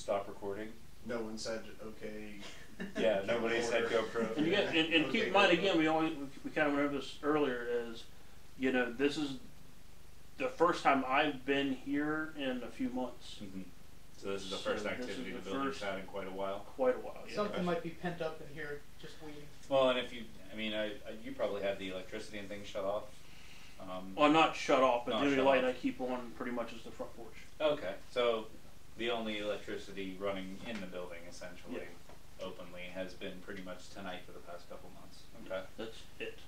stop recording. No one said okay. Yeah, nobody said GoPro. And, and keep in mind again, we kind of went over this earlier. Is this is the first time I've been here in a few months. Mm-hmm. So this is the first activity the building's had in quite a while. Quite a while. Yeah. Something might be pent up in here, just waiting. Well, and if you, you probably have the electricity and things shut off. Well, not shut off, but the only light off. I keep on pretty much is the front porch. Okay, so the only electricity running in the building, essentially, openly, has been pretty much tonight for the past couple months. Okay, that's it.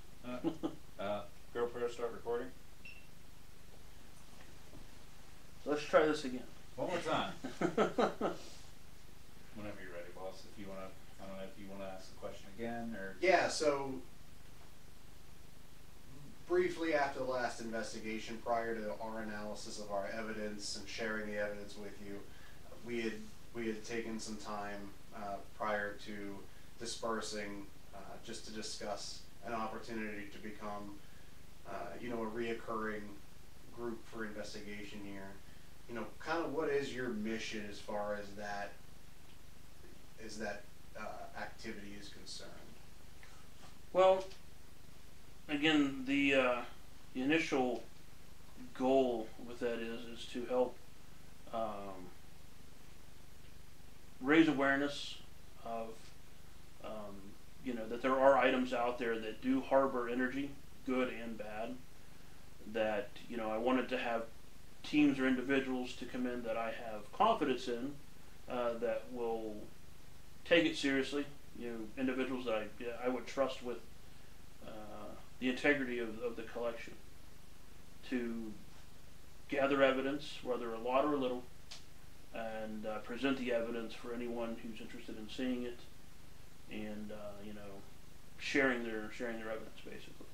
GoPro, start recording. Let's try this again. One more time. Whenever you're ready, boss. If you wanna, I don't know if you wanna ask the question again or. Yeah. So briefly after the last investigation, prior to our analysis of our evidence and sharing the evidence with you, we had taken some time prior to dispersing just to discuss an opportunity to become a reoccurring group for investigation here. Kind of what is your mission as far as that activity is concerned? Well, again, the initial goal with that is to help raise awareness of that there are items out there that do harbor energy, good and bad. That I wanted to have teams or individuals to come in that I have confidence in, that will take it seriously. Individuals that I would trust with the integrity of the collection, to gather evidence, whether a lot or a little, and present the evidence for anyone who's interested in seeing it, and sharing their evidence, basically.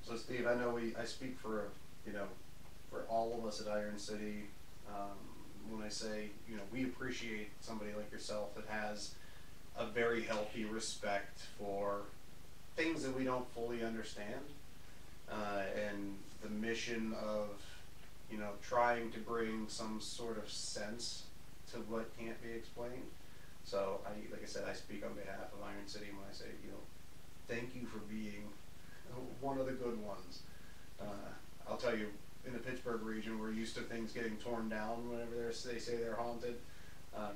So Steve, I know I speak for for all of us at Iron City when I say we appreciate somebody like yourself that has a very healthy respect for things that we don't fully understand, and the mission of trying to bring some sort of sense to what can't be explained. So like I said, I speak on behalf of Iron City when I say thank you for being one of the good ones. I'll tell you, in the Pittsburgh region, we're used to things getting torn down whenever they say they're haunted,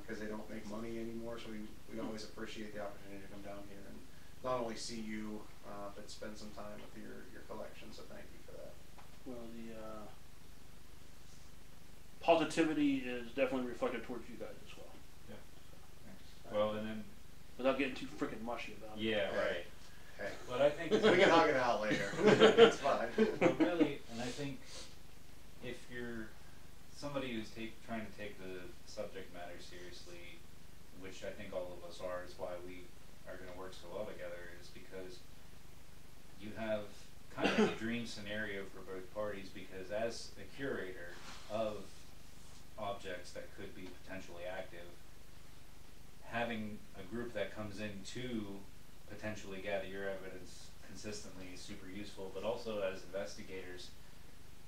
because they don't make money anymore. So we always appreciate the opportunity to come down here and not only see you, but spend some time with your collection. So thank you for that. Well, the positivity is definitely reflected towards you guys as well. Yeah. Thanks. Well, and then without getting too freaking mushy about it. Yeah, right. Hey. But I think we can hug it out later. It's fine. But really, and I think if you're somebody who's trying to take the subject matter seriously, which I think all of us are, is why we are going to work so well together, is because you have kind of a dream scenario for both parties, because as a curator of objects that could be potentially active, having a group that comes in to potentially gather your evidence consistently is super useful. But also as investigators,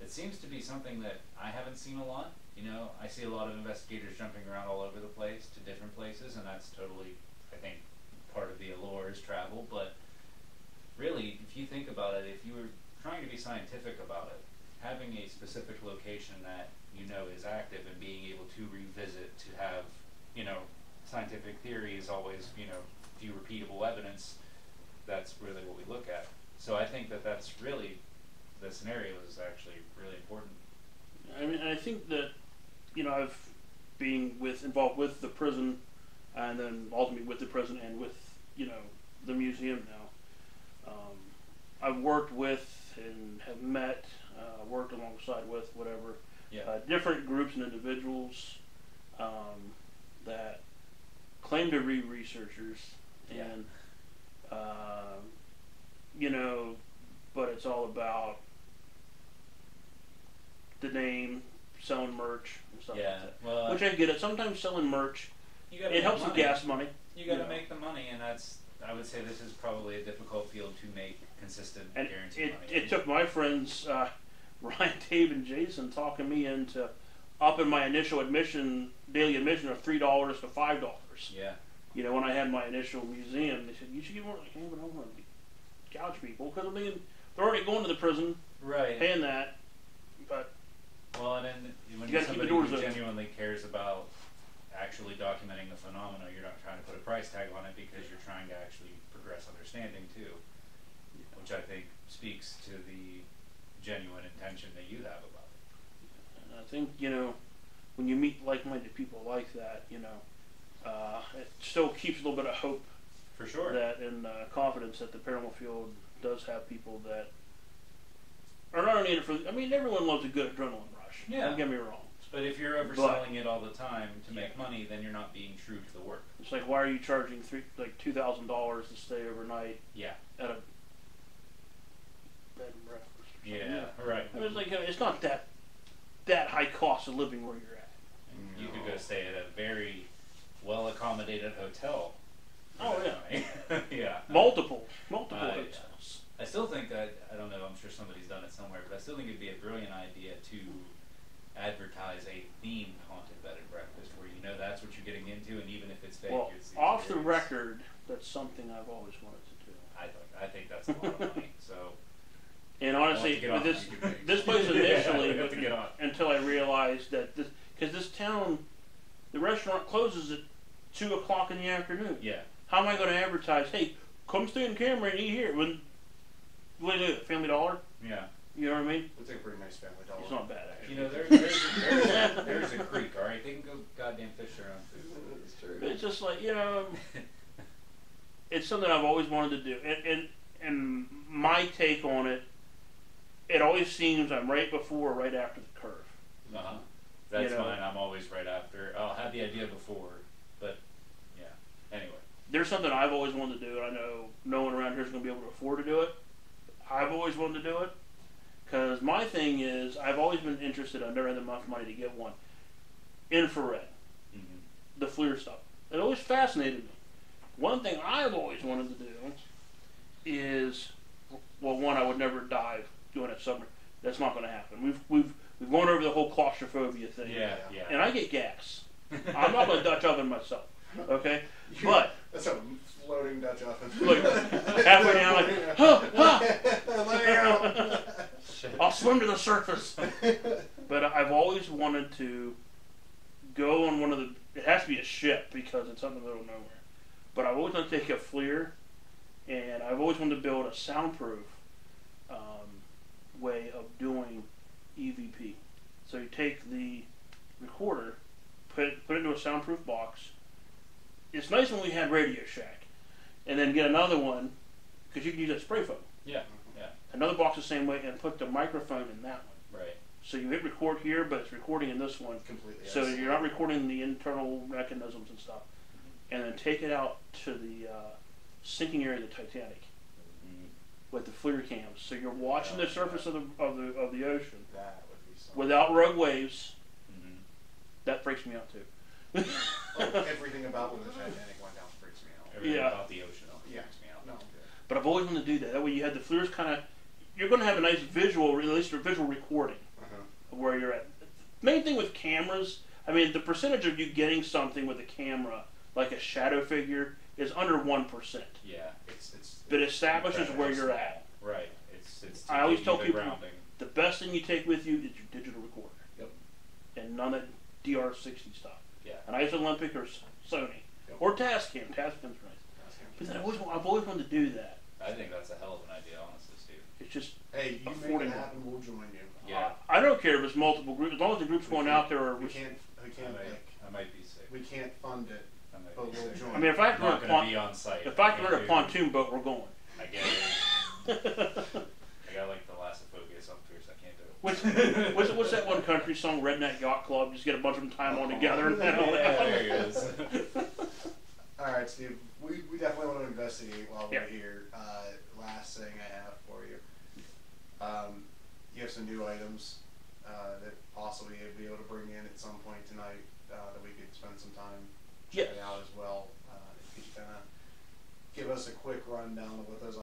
it seems to be something that I haven't seen a lot. I see a lot of investigators jumping around all over the place to different places, and that's totally, I think, part of the allure is travel. But really, if you think about it, if you were trying to be scientific about it, having a specific location that is active and being able to revisit to have, scientific theory is always, few repeatable evidence. That's really what we look at. So I think that's really, the scenario is actually really important. I think that, I've been involved with the prison, and then ultimately with the prison and with, the museum now. I've worked with and have met, worked alongside with, whatever, different groups and individuals that claim to be researchers, and but it's all about the name, selling merch and stuff like that. Well, which I get it. Sometimes selling merch, it helps with gas money. You got to make the money, and I would say this is probably a difficult field to make consistent, and guaranteed money. It took my friends Ryan, Dave, and Jason talking me into upping my initial admission, daily admission of $3 to $5. Yeah. You know, when I had my initial museum, they said you should give more. Like, hey, but I don't want to gouge people because I mean they're already going to the prison, Right. paying that. But Well, and then when You gotta somebody keep the doors who open. genuinely cares about actually documenting the phenomena, you're not trying to put a price tag on it because you're trying to actually progress understanding too, which I think speaks to the genuine intention that you have about it. and I think when you meet like-minded people like that, it still keeps a little bit of hope For sure. that and confidence that the paranormal field does have people that are not only in it for. I mean, everyone loves a good adrenaline rush. Yeah. Don't get me wrong. But if you're overselling it all the time to make money, then you're not being true to the work. It's like, why are you charging $2,000 to stay overnight Yeah. at a bed and breakfast? Or something? Yeah. Right. I mean, it's like it's not that high cost of living where you're at. And you could go stay at a very well accommodated hotel. Oh yeah. Yeah. Multiple Yeah. hotels. I still think that, I don't know, I'm sure somebody's done it somewhere, but I still think it'd be a brilliant idea to advertise a themed haunted bed and breakfast where you know that's what you're getting into, and even if it's fake, Well, it's off the experience. record, that's something I've always wanted to do. I think that's a lot of money, so. And We'll honestly, have to get with on. this You can make- this place initially, Yeah, we have to get on. until I realized that because this town, the restaurant closes at 2:00 in the afternoon. Yeah. How am I going to advertise? Hey, come stay in camera and eat here. When what do you do? Family Dollar? Yeah. You know what I mean? Looks like a pretty nice family dollar. It's not bad actually. You know, there's a creek, alright? They can go goddamn fish their own food. It's true. But it's just like it's something I've always wanted to do, and my take on it, it always seems I'm right before or right after the curve. Uh-huh. That's You know. mine. I'm always right after. I'll have the idea before, but yeah. Anyway. There's something I've always wanted to do, and I know no one around here is going to be able to afford to do it. I've always wanted to do it because my thing is I've always been interested. I've never had enough money to get one. Infrared, Mm-hmm. the FLIR stuff. It always fascinated me. One thing I've always wanted to do is, well, one, I would never dive doing it submarine. That's not going to happen. We've gone over the whole claustrophobia thing. Yeah, yeah. And I get gas. I'm not going to Dutch oven myself. Okay, but That's a floating Dutch oven. look, halfway down, like, huh, huh. Let me out. I'll swim to the surface. But I've always wanted to go on one of the. It has to be a ship because it's up in the middle of nowhere. But I've always wanted to take a FLIR, and I've always wanted to build a soundproof way of doing EVP. So you take the recorder, put it into a soundproof box. It's nice when we had Radio Shack, and then get another one because you can use that spray foam. Yeah, yeah. Another box the same way, and put the microphone in that one. Right. So you hit record here, but it's recording in this one. Completely. So you're not recording the internal mechanisms and stuff. And then take it out to the sinking area of the Titanic Mm-hmm. with the FLIR cams. So you're watching the surface of the ocean That would be something. without rogue waves. Mm-hmm. That freaks me out too. Everything about when the Titanic went down freaks me out. Everything Yeah. about the ocean Yeah. freaks me out. No, I'm good. But I've always wanted to do that. That way you had the FLIRs kind of. You're going to have a nice visual, at least a visual recording Uh-huh. of where you're at. Main thing with cameras, I mean, the percentage of you getting something with a camera, like a shadow figure, is under 1%. Yeah, it's But it establishes incredibly where you're small. at. Right. It's to I always give tell you the people- grounding. The best thing you take with you is your digital recorder. Yep. And none of that DR60 stuff. Yeah. An Isolympic or Sony. Yep. Or Tascam. Tascam's nice. But then I've always wanted to do that. I think that's a hell of an idea, honestly, Steve. It's just, Hey, you make Affordable. it happen, we'll join you. Yeah. I don't care if it's multiple groups, as long as the groups going out there are. We can't, I might be sick. we can't fund it, I might but be we'll sick. join. I mean, if I I'm have to run not a going to pon- be on site. if I can can't run a do- pontoon boat, we're going. I get it. I got like thalassophobia, so I'm fierce. I can't do it. What's that one country song, Redneck Yacht Club? Just get a bunch of them time on together and Yeah, all that. there he is. Alright, Steve, we definitely want to investigate while Yeah. we're here. Last thing I have for you. You have some new items that possibly you'll be able to bring in at some point tonight that we could spend some time Yes. checking out as well. If you kind of give us a quick rundown of what